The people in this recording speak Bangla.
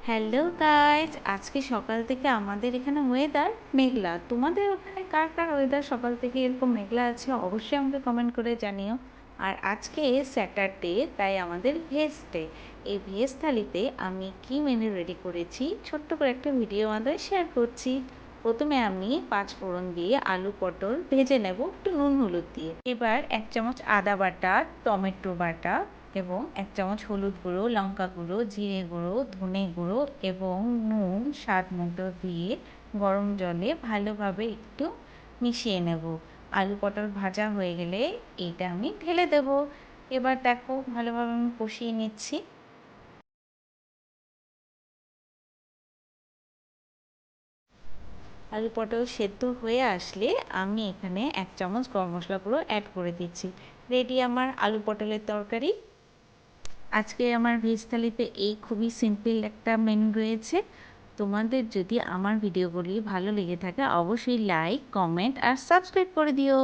হ্যালো গাইজ, আজকে সকাল থেকে আমাদের এখানে ওয়েদার মেঘলা। তোমাদের ওখানে কার কার ওয়েদার সকাল থেকে এরকম মেঘলা আছে অবশ্যই আমাকে কমেন্ট করে জানিও। আর আজকে স্যাটারডে, তাই আমাদের ভেজ ডে। এই ভেজ থালিতে আমি কি মেনু রেডি করেছি ছোট্ট করে একটা ভিডিও আমাদের শেয়ার করছি। প্রথমে আমি 5 ফোড়ন দিয়ে আলু পটল ভেজে নেব একটু নুন হলুদ দিয়ে। এবার 1 চামচ আদা বাটা, টমেটো বাটা এবং 1 চামচ হলুদ গুঁড়ো, লঙ্কা গুঁড়ো, জিরে গুঁড়ো, ধনে গুঁড়ো এবং নুন স্বাদ মতো দিয়ে গরম জলে ভালোভাবে একটু মিশিয়ে নেব। আলু পটল ভাজা হয়ে গেলে এটা আমি ঢেলে দেব। এবার দেখো ভালোভাবে আমি কষিয়ে নিচ্ছি। আলু পটল সেদ্ধ হয়ে আসলে আমি এখানে 1 চামচ গরম মশলা গুঁড়ো অ্যাড করে দিচ্ছি। রেডি আমার আলু পটলের তরকারি। আজকে আমার ভেজ থালিতে এই খুবই সিম্পল একটা মেনু রয়েছে। তোমাদের যদি আমার ভিডিওগুলি ভালো লেগে থাকে অবশ্যই লাইক, কমেন্ট আর সাবস্ক্রাইব করে দিও।